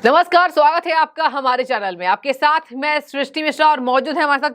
नमस्कार, स्वागत है आपका हमारे चैनल में। आपके साथ मैं सृष्टि मिश्रा और मौजूद है हमारे साथ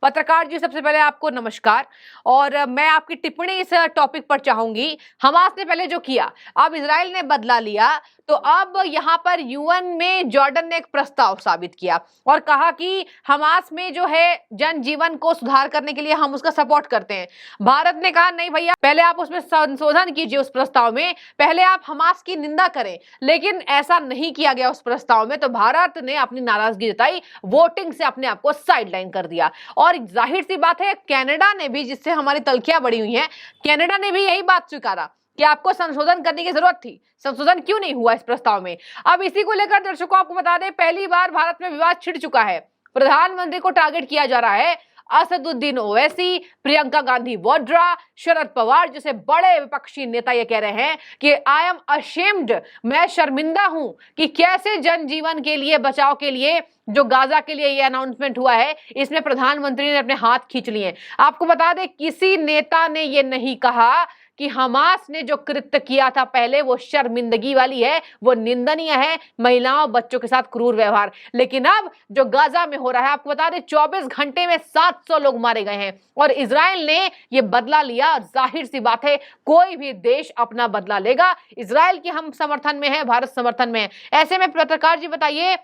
पत्रकार जी। सबसे पहले आपको नमस्कार। और मैं आपकी टिप्पणी इस टॉपिक पर चाहूंगी। हमास ने पहले जो किया, अब इजराइल ने बदला लिया, तो अब यहाँ पर यूएन में जॉर्डन ने एक प्रस्ताव साबित किया और कहा कि हमास में जो है जनजीवन को सुधार करने के लिए हम उसका सपोर्ट करते हैं। भारत ने कहा नहीं भैया, पहले आप उसमें संशोधन कीजिए, उस प्रस्ताव में पहले आप हमास की निंदा करें। लेकिन ऐसा नहीं किया गया उस प्रस्ताव में, तो भारत ने अपनी नाराजगी जताई, वोटिंग से अपने आप को साइडलाइन कर दिया। और जाहिर सी बात है, कनाडा ने भी, जिससे हमारी तलखियां बड़ी हुई हैं, कनाडा ने भी यही बात स्वीकारा कि आपको संशोधन करने की जरूरत थी। संशोधन क्यों नहीं हुआ इस प्रस्ताव में? अब इसी को लेकर दर्शकों आपको बता दें, पहली बार भारत में विवाद छिड़ चुका है। प्रधानमंत्री को टारगेट किया जा रहा है। असदुद्दीन ओवैसी, प्रियंका गांधी वाड्रा, शरद पवार जैसे बड़े विपक्षी नेता ये कह रहे हैं कि आई एम अशेम्ड, मैं शर्मिंदा हूं कि कैसे जनजीवन के लिए, बचाव के लिए, जो गाजा के लिए ये अनाउंसमेंट हुआ है, इसमें प्रधानमंत्री ने अपने हाथ खींच लिए। आपको बता दें, किसी नेता ने ये नहीं कहा कि हमास ने जो कृत्य किया था पहले वो शर्मिंदगी वाली है, वो निंदनीय है, महिलाओं बच्चों के साथ क्रूर व्यवहार। लेकिन अब जो गाजा में हो रहा है, आपको बता दें 24 घंटे में 700 लोग मारे गए हैं और इजराइल ने ये बदला लिया। और जाहिर सी बात है, कोई भी देश अपना बदला लेगा। इजराइल की हम समर्थन में है, भारत समर्थन में है। ऐसे में पत्रकार जी बताइए,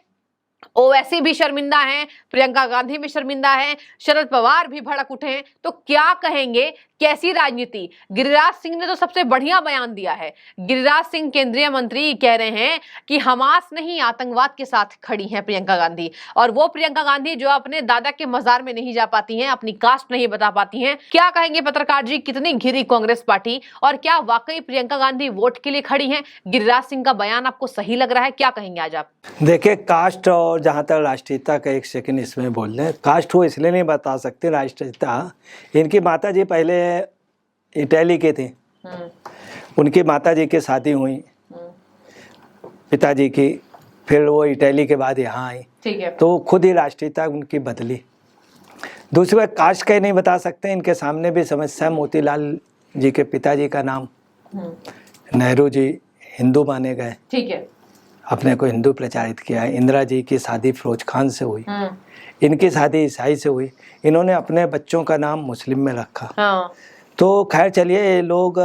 ओवैसी भी शर्मिंदा हैं, प्रियंका गांधी भी शर्मिंदा हैं, शरद पवार भी भड़क उठे हैं, तो क्या कहेंगे? कैसी राजनीति? गिरिराज सिंह ने तो सबसे बढ़िया बयान दिया है। गिरिराज सिंह केंद्रीय मंत्री कह रहे हैं कि हमास नहीं, आतंकवाद के साथ खड़ी हैं प्रियंका गांधी। और वो प्रियंका गांधी जो अपने दादा के मजार में नहीं जा पाती हैं, अपनी कास्ट नहीं बता पाती हैं। क्या कहेंगे पत्रकार जी, कितनी घिरी कांग्रेस पार्टी, और क्या वाकई प्रियंका गांधी वोट के लिए खड़ी हैं? गिरिराज सिंह का बयान आपको सही लग रहा है? क्या कहेंगे आज आप? देखिए, कास्ट और जहाँ तक राष्ट्रीयता का एक सेकंड इसमें बोल रहे हैं। कास्ट वो इसलिए नहीं बता सकते, राष्ट्रीयता, इनकी माता जी पहले इटली के थे, उनकी माता जी की शादी हुई पिताजी की, फिर वो इटली के बाद यहाँ आई, ठीक है, तो खुद ही राष्ट्रीयता उनकी बदली। दूसरी बात, कास्ट का नहीं बता सकते, इनके सामने भी समस्या। मोतीलाल जी के पिताजी का नाम नेहरू जी हिंदू माने गए, ठीक है, अपने को हिंदू प्रचारित किया है। इंदिरा जी की शादी फिरोज खान से हुई, इनकी शादी ईसाई से हुई, इन्होंने अपने बच्चों का नाम मुस्लिम में रखा। हाँ। तो खैर चलिए, ये लोग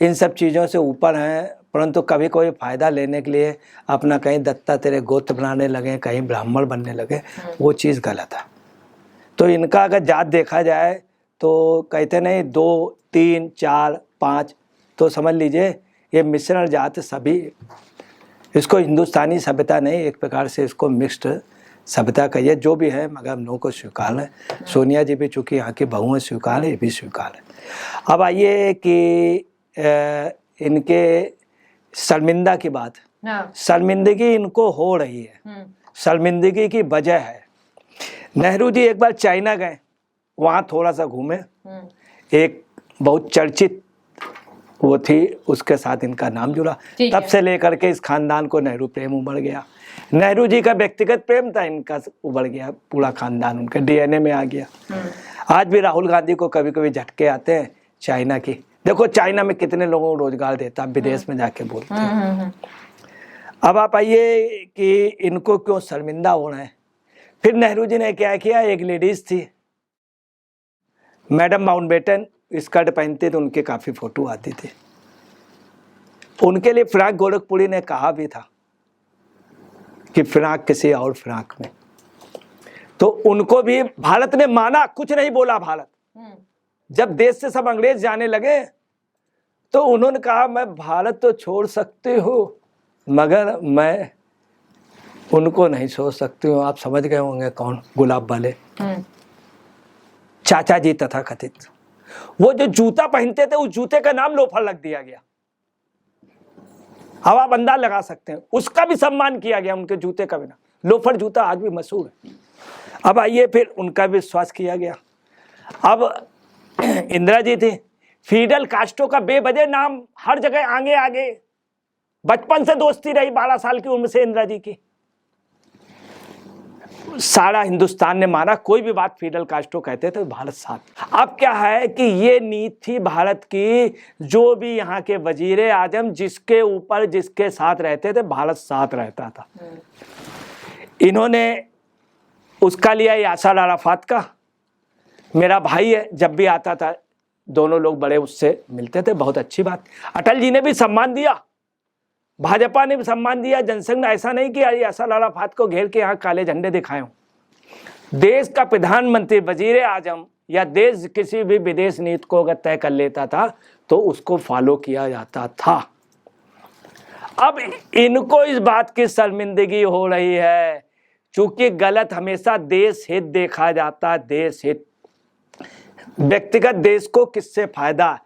इन सब चीज़ों से ऊपर हैं, परंतु कभी कोई फ़ायदा लेने के लिए अपना कहीं दत्ता तेरे गोत्र बनाने लगे, कहीं ब्राह्मण बनने लगे, वो चीज़ गलत है। तो इनका अगर जात देखा जाए तो कहते नहीं 2, 3, 4, 5, तो समझ लीजिए ये मिश्रण जात सभी। इसको हिंदुस्तानी सभ्यता नहीं, एक प्रकार से इसको मिक्स्ड सभ्यता कहिए, जो भी है, मगर हम लोगों को स्वीकार है। सोनिया जी भी चूँकि यहाँ की बहू है, स्वीकार है, ये भी स्वीकार है। अब आइए कि इनके शर्मिंदा की बात। शर्मिंदगी इनको हो रही है, शर्मिंदगी की वजह है। नेहरू जी एक बार चाइना गए, वहाँ थोड़ा सा घूमे, एक बहुत चर्चित वो थी, उसके साथ इनका नाम जुड़ा। तब से लेकर के इस खानदान को नेहरू प्रेम उमड़ गया। नेहरू जी का व्यक्तिगत प्रेम था, इनका उबड़ गया, पूरा खानदान उनके डीएनए में आ गया। आज भी राहुल गांधी को कभी कभी झटके आते हैं चाइना की। देखो चाइना में कितने लोगों को रोजगार देता, विदेश में जाके बोलते हैं। अब आप आइए कि इनको क्यों शर्मिंदा होना है। फिर नेहरू जी ने क्या किया, एक लेडीज थी मैडम माउंटबेटन, स्कर्ट पहनते थे, उनके काफी फोटो आती थी। उनके लिए फिराक गोरखपुरी ने कहा भी था कि फिराक किसी और फिराक में, तो उनको भी भारत ने माना, कुछ नहीं बोला। भारत जब देश से सब अंग्रेज जाने लगे तो उन्होंने कहा मैं भारत तो छोड़ सकती हूँ, मगर मैं उनको नहीं छोड़ सकती हूँ। आप समझ गए होंगे कौन, गुलाब वाले चाचा जी तथा कथित। वो जो जूता पहनते थे, उस जूते का नाम लोफर रख दिया गया। अब आप अंदाज लगा सकते हैं, उसका भी सम्मान किया गया, उनके जूते का भी नाम लोफर जूता आज भी मशहूर है। अब आइए, फिर उनका भी विश्वास किया गया। अब इंदिरा जी थी, फीडल कास्ट्रो का बेवजह नाम हर जगह आगे आगे, बचपन से दोस्ती रही, 12 साल की उम्र से इंदिरा जी की। सारा हिंदुस्तान ने माना, कोई भी बात फिडल कास्ट्रो कहते थे भारत साथ। अब क्या है कि ये नीति थी भारत की, जो भी यहाँ के वजीरे आजम जिसके ऊपर जिसके साथ रहते थे भारत साथ रहता था। इन्होंने उसका लिया यासर अराफात का, मेरा भाई है, जब भी आता था दोनों लोग बड़े उससे मिलते थे, बहुत अच्छी बात। अटल जी ने भी सम्मान दिया, भाजपा ने भी सम्मान दिया, जनसंघ ने ऐसा नहीं किया यासर अराफात को घेर के यहाँ काले झंडे दिखाए हों। देश का प्रधानमंत्री वजीर आजम या देश किसी भी विदेश नीति को अगर तय कर लेता था तो उसको फॉलो किया जाता था। अब इनको इस बात की शर्मिंदगी हो रही है, चूंकि गलत हमेशा देश हित देखा जाता, देश हित, व्यक्तिगत देश को किससे फायदा।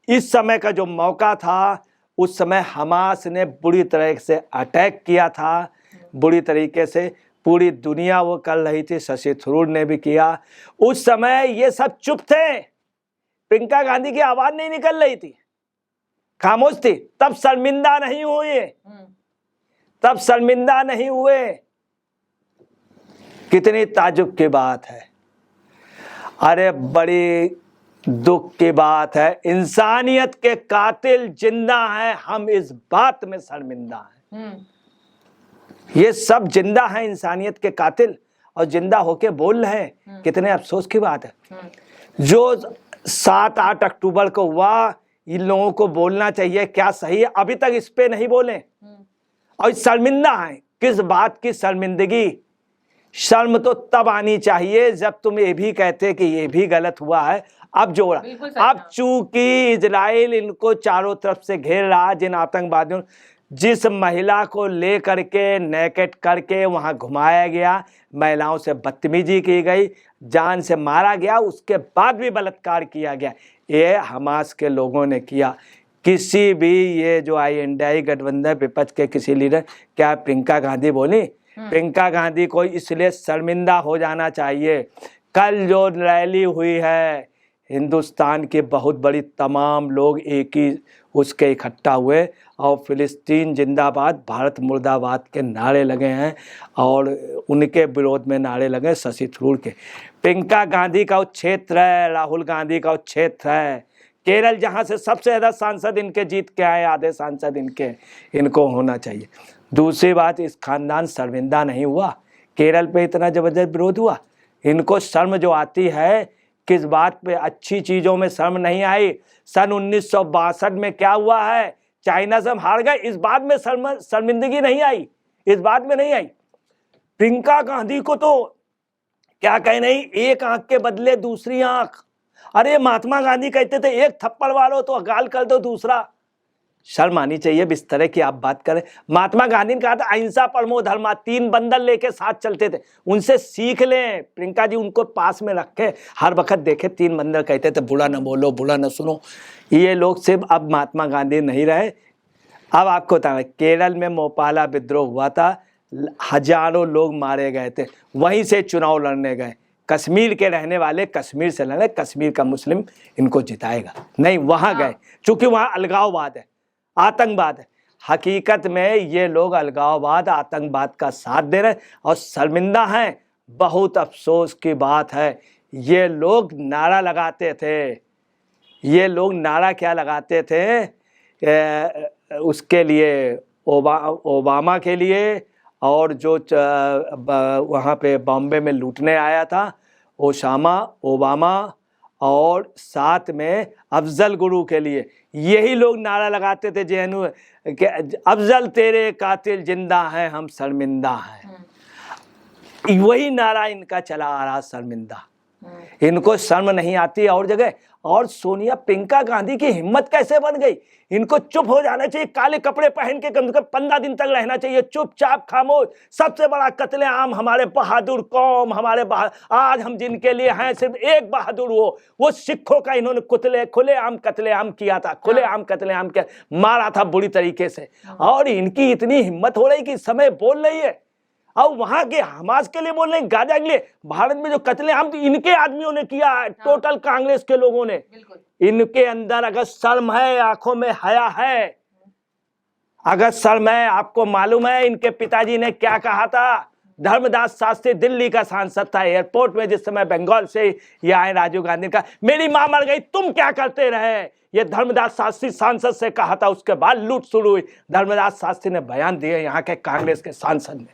इस समय का जो मौका था, उस समय हमास ने बुरी तरह से अटैक किया था, बुरी तरीके से पूरी दुनिया वो कर रही थी, शशि थरूर ने भी किया। उस समय ये सब चुप थे, प्रियंका गांधी की आवाज नहीं निकल रही थी, खामोश थी, तब शर्मिंदा नहीं हुए, तब शर्मिंदा नहीं हुए। कितनी ताज्जुब की बात है, अरे बड़ी दुख की बात है, इंसानियत के कातिल जिंदा हैं, हम इस बात में शर्मिंदा हैं। ये सब जिंदा हैं इंसानियत के कातिल, और जिंदा होके बोल रहे हैं, कितने अफसोस की बात है। जो 7-8 अक्टूबर को हुआ, इन लोगों को बोलना चाहिए, क्या सही है, अभी तक इस पे नहीं बोले और शर्मिंदा हैं। किस बात की शर्मिंदगी? शर्म तो तब आनी चाहिए जब तुम ये भी कहते कि ये भी गलत हुआ है। अब जोड़ा, अब चूंकि इजराइल इनको चारों तरफ से घेर रहा, जिन आतंकवादियों, जिस महिला को ले करके नेकेट करके वहां घुमाया गया, महिलाओं से बदतमीजी की गई, जान से मारा गया, उसके बाद भी बलात्कार किया गया, ये हमास के लोगों ने किया। किसी भी ये जो इंडियाई गठबंधन विपक्ष के किसी लीडर, क्या प्रियंका गांधी बोली? प्रियंका गांधी को इसलिए शर्मिंदा हो जाना चाहिए। कल जो रैली हुई है, हिंदुस्तान के बहुत बड़ी तमाम लोग एक ही उसके इकट्ठा हुए और फिलिस्तीन जिंदाबाद, भारत मुर्दाबाद के नारे लगे हैं, और उनके विरोध में नारे लगे शशि थरूर के। प्रियंका गांधी का क्षेत्र है, राहुल गांधी का क्षेत्र है, केरल जहां से सबसे ज़्यादा सांसद इनके जीत के आए, आधे सांसद इनके, इनको होना चाहिए। दूसरी बात, इस खानदान शर्मिंदा नहीं हुआ, केरल पे इतना जबरदस्त विरोध हुआ, इनको शर्म जो आती है किस बात पे? अच्छी चीज़ों में शर्म नहीं आई। सन 1962 में क्या हुआ है, चाइना से हम हार गए, इस बात में शर्मिंदगी नहीं आई, इस बात में नहीं आई। प्रियंका गांधी को तो क्या कहे नहीं, एक आंख के बदले दूसरी आंख। अरे महात्मा गांधी कहते थे एक थप्पड़ मारो तो गाल कर दो दूसरा। शर्म आनी चाहिए इस तरह की आप बात करें। महात्मा गांधी ने कहा था अहिंसा परमो धर्मा, 3 बंदर लेके साथ चलते थे, उनसे सीख लें। प्रियंका जी उनको पास में रखे, हर वक्त देखे 3 बंदर कहते थे बुरा न बोलो, बुरा न सुनो। ये लोग सिर्फ अब महात्मा गांधी नहीं रहे। अब आपको बताना, केरल में मोपाला विद्रोह हुआ था, हजारों लोग मारे गए थे, वहीं से चुनाव लड़ने गए। कश्मीर के रहने वाले कश्मीर से लड़े, कश्मीर का मुस्लिम इनको जिताएगा नहीं, वहां गए, चूंकि वहां अलगाववाद है, आतंकवाद है। हकीकत में ये लोग अलगाववाद, आतंकवाद का साथ दे रहे और शर्मिंदा हैं। बहुत अफसोस की बात है, ये लोग नारा लगाते थे, ये लोग नारा क्या लगाते थे उसके लिए, ओबामा के लिए, और जो वहाँ पे बॉम्बे में लूटने आया था ओबामा, और साथ में अफजल गुरु के लिए यही लोग नारा लगाते थे जेएनयू कि अफजल तेरे कातिल जिंदा हैं, हम शर्मिंदा हैं। वही नारा इनका चला आ रहा, शर्मिंदा। इनको शर्म नहीं आती और जगह। और सोनिया, प्रियंका गांधी की हिम्मत कैसे बन गई? इनको चुप हो जाना चाहिए, काले कपड़े पहन के कम से कम 15 दिन तक रहना चाहिए, चुपचाप खामोश। सबसे बड़ा कत्ले आम हमारे बहादुर कौम, आज हम जिनके लिए हैं सिर्फ एक बहादुर, वो सिखों का इन्होंने खुलेआम कत्लेआम किया था, खुलेआम कत्लेआम किया, मारा था बुरी तरीके से। और इनकी इतनी हिम्मत हो रही कि इस समय बोल रही है, और वहां के हमास के लिए बोल रहे हैं, गाजा के लिए। भारत में जो कत्लेआम इनके आदमियों ने किया है, टोटल कांग्रेस के लोगों ने। इनके अंदर अगर शर्म है, आंखों में हया है, अगर शर्म है, आपको मालूम है इनके पिताजी ने क्या कहा था? धर्मदास शास्त्री दिल्ली का सांसद था, एयरपोर्ट में जिस समय बंगाल से ये आए राजीव गांधी का मेरी मां मर गई तुम क्या करते रहे, ये धर्मदास शास्त्री सांसद से कहा था। उसके बाद लूट शुरू हुई, धर्मदास शास्त्री ने बयान दिए यहाँ के कांग्रेस के सांसद ने,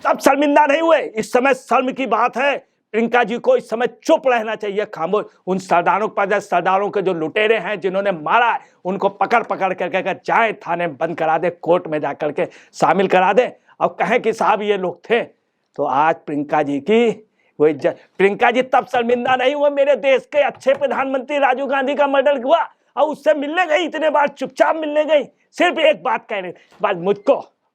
तब शर्मिंदा नहीं हुए। इस समय शर्म की बात है, प्रियंका जी को इस समय चुप रहना चाहिए, खामोश। उन सरदारों पर, सरदारों के जो लुटेरे हैं जिन्होंने मारा है उनको पकड़ पकड़ करके जाए थाने बंद करा दे, कोर्ट में जा करके शामिल करा दे और कहें कि साहब ये लोग थे। तो आज प्रियंका जी की वही प्रियंका जी तब शर्मिंदा नहीं हुए, मेरे देश के अच्छे प्रधानमंत्री राजीव गांधी का मर्डर हुआ और उससे मिलने गई, इतने बार चुपचाप मिलने गई, सिर्फ एक बात कह रही, बात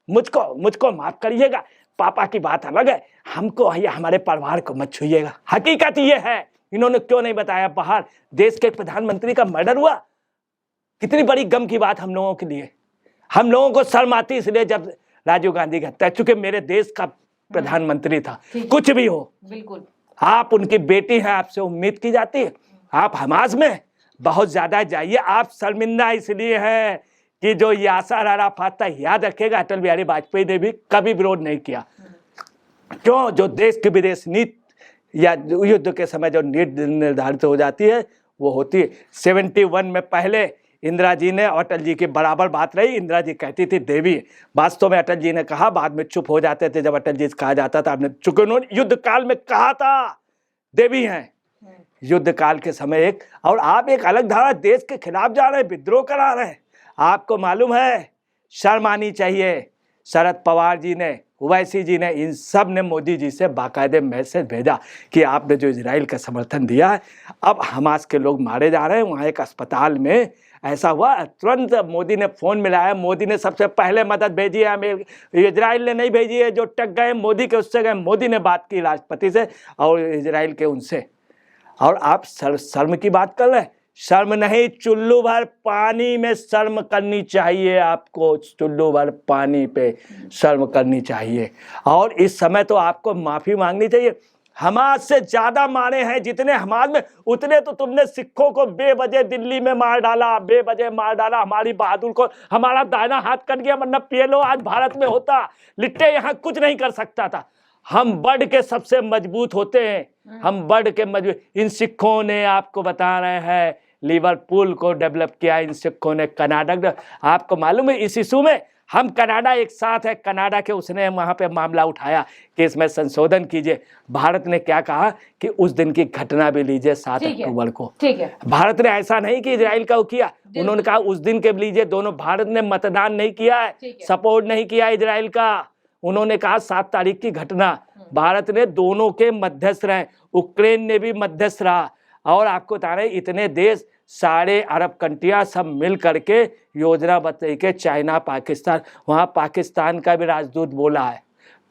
मुझको माफ करिएगा, पापा की बात अलग है, हमको या हमारे परिवार को मत छूइएगा। हकीकत ये है, इन्होंने क्यों नहीं बताया बाहर देश के प्रधानमंत्री का मर्डर हुआ, कितनी बड़ी गम की बात हम लोगों के लिए। हम लोगों को शर्म आती इसलिए जब राजीव गांधी की हत्या, चूंकि मेरे देश का प्रधानमंत्री था, कुछ भी हो बिल्कुल आप उनकी बेटी हैं, आपसे उम्मीद की जाती है। आप हमास में बहुत ज्यादा जाइए, आप शर्मिंदा इसलिए हैं कि जो यासर अराफात था, याद रखेगा अटल बिहारी वाजपेयी ने भी कभी विरोध नहीं किया। क्यों? जो देश की विदेश नीति या युद्ध के समय जो नीति निर्धारित हो जाती है वो होती है। 71 में पहले इंदिरा जी ने अटल जी की बराबर बात रही, इंदिरा जी कहती थी देवी, वास्तव में अटल जी ने कहा, बाद में चुप हो जाते थे जब अटल जी से कहा जाता था, आपने चूंकि उन्होंने युद्ध काल में कहा था देवी हैं, युद्ध काल के समय एक, और आप एक अलग धारा देश के खिलाफ जा रहे हैं, विद्रोह करा रहे हैं। आपको मालूम है, शर्म आनी चाहिए। शरद पवार जी ने, ओवैसी जी ने, इन सब ने मोदी जी से बाकायदे मैसेज भेजा कि आपने जो इजराइल का समर्थन दिया है, अब हमास के लोग मारे जा रहे हैं। वहाँ एक अस्पताल में ऐसा हुआ, तुरंत मोदी ने फ़ोन मिलाया, मोदी ने सबसे पहले मदद भेजी है, इजराइल ने नहीं भेजी है, जो टक गए मोदी के उससे गए। मोदी ने बात की राष्ट्रपति से और इजराइल के उनसे, और आप शर्म की बात कर रहे हैं। शर्म नहीं, चुल्लू भर पानी में शर्म करनी चाहिए आपको, चुल्लू भर पानी पे शर्म करनी चाहिए। और इस समय तो आपको माफ़ी मांगनी चाहिए। हमास से ज़्यादा मारे हैं जितने हमास में, उतने तो तुमने सिखों को बेवजह दिल्ली में मार डाला, बेवजह मार डाला। हमारी बहादुर को हमारा दाहिना हाथ कट गया, वरना पीएलओ आज भारत में होता, लिट्टे यहाँ कुछ नहीं कर सकता था। हम बढ़ के सबसे मजबूत होते हैं, हम बढ़ के मजबूत। इन सिखों ने, आपको बता रहे हैं, लिवरपूल को डेवलप किया इन सिखों ने, कनाडा। आपको मालूम है इस इशू में हम कनाडा एक साथ है, कनाडा के उसने वहाँ पे मामला उठाया कि इसमें संशोधन कीजिए। भारत ने क्या कहा कि उस दिन की घटना भी लीजिए 7 अक्टूबर को। ठीक है, भारत ने ऐसा नहीं कि इजराइल का वो किया, उन्होंने कहा उस दिन के लीजिए दोनों। भारत ने मतदान नहीं किया है, सपोर्ट नहीं किया इजराइल का। उन्होंने कहा 7 तारीख की घटना, भारत ने दोनों के मध्यस्थ रहे, यूक्रेन ने भी मध्यस्थ रहा। और आपको बता रहे इतने देश, सारे अरब कंट्रियां सब मिल करके योजना बताई के, चाइना, पाकिस्तान, वहाँ पाकिस्तान का भी राजदूत बोला है,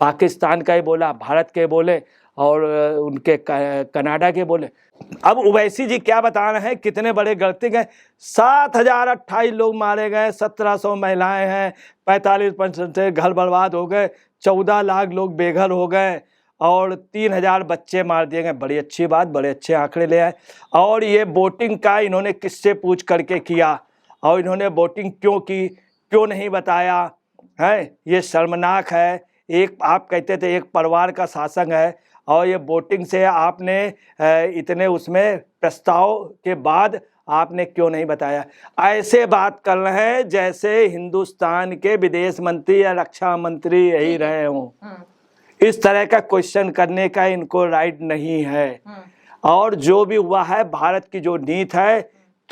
पाकिस्तान का ही बोला, भारत के बोले और उनके कनाडा के बोले। अब ओवैसी जी क्या बता रहे हैं, कितने बड़े गलती गए। 7028 लोग मारे गए, 1700 महिलाएं हैं, 45% से घर बर्बाद हो गए, 14 लाख लोग बेघर हो गए और 3000 बच्चे मार दिए गए। बड़ी अच्छी बात, बड़े अच्छे आंकड़े ले आए। और ये वोटिंग का इन्होंने किससे पूछ करके किया और इन्होंने वोटिंग क्यों की, क्यों नहीं बताया है, ये शर्मनाक है। एक आप कहते थे एक परिवार का शासन है और ये वोटिंग से आपने इतने उसमें प्रस्ताव के बाद आपने क्यों नहीं बताया। ऐसे बात कर रहे हैं जैसे हिंदुस्तान के विदेश मंत्री या रक्षा मंत्री यही रहे हों। इस तरह का क्वेश्चन करने का इनको राइट नहीं है। और जो भी हुआ है, भारत की जो नीति है,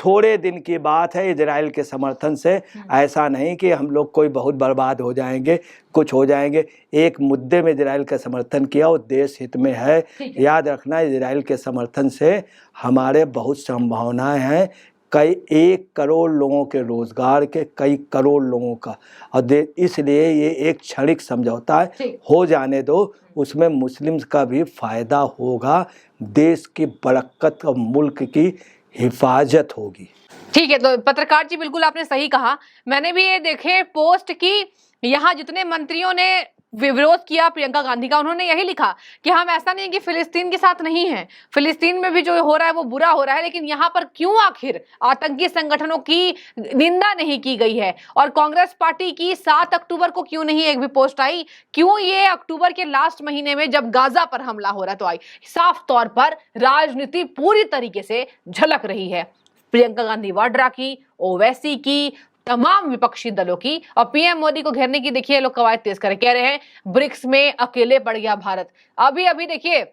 थोड़े दिन की बात है इजराइल के समर्थन से। ऐसा नहीं कि हम लोग कोई बहुत बर्बाद हो जाएंगे, कुछ हो जाएंगे। एक मुद्दे में इजराइल का समर्थन किया, वो देश हित में है। याद रखना, इजराइल के समर्थन से हमारे बहुत संभावनाएं हैं, कई 1 करोड़ लोगों के रोजगार के, कई करोड़ लोगों का। और इसलिए ये एक क्षणिक समझौता है, हो जाने दो, उसमें मुस्लिम्स का भी फायदा होगा, देश की बरकत और मुल्क की हिफाजत होगी। ठीक है, तो पत्रकार जी बिल्कुल आपने सही कहा। मैंने भी ये देखे पोस्ट की, यहाँ जितने मंत्रियों ने विरोध किया प्रियंका गांधी का। उन्होंने यही लिखा कि हम ऐसा नहीं है कि फिलिस्तीन के साथ नहीं है, फिलिस्तीन में भी जो हो रहा है वो बुरा हो रहा है, लेकिन यहाँ पर क्यों आखिर आतंकी संगठनों की निंदा नहीं की गई है। और कांग्रेस पार्टी की 7 अक्टूबर को क्यों नहीं एक भी पोस्ट आई, क्यों ये अक्टूबर के लास्ट महीने में जब गाजा पर हमला हो रहा तो आई। साफ तौर पर राजनीति पूरी तरीके से झलक रही है। प्रियंका गांधी वाड्रा की, ओवैसी की, तमाम विपक्षी दलों की, और पीएम मोदी को घेरने की देखिए लोग कवायद तेज कर कह रहे हैं ब्रिक्स में अकेले पड़ गया भारत। अभी अभी देखिए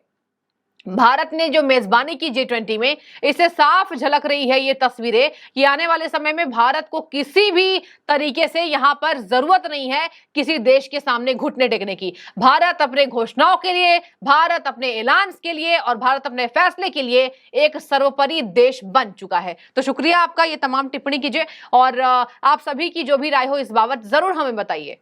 भारत ने जो मेजबानी की G20 में, इससे साफ झलक रही है ये तस्वीरें कि आने वाले समय में भारत को किसी भी तरीके से यहां पर जरूरत नहीं है किसी देश के सामने घुटने टेकने की। भारत अपने घोषणाओं के लिए, भारत अपने ऐलान के लिए और भारत अपने फैसले के लिए एक सर्वोपरि देश बन चुका है। तो शुक्रिया आपका, ये तमाम टिप्पणी कीजिए और आप सभी की जो भी राय हो इस बाबत जरूर हमें बताइए।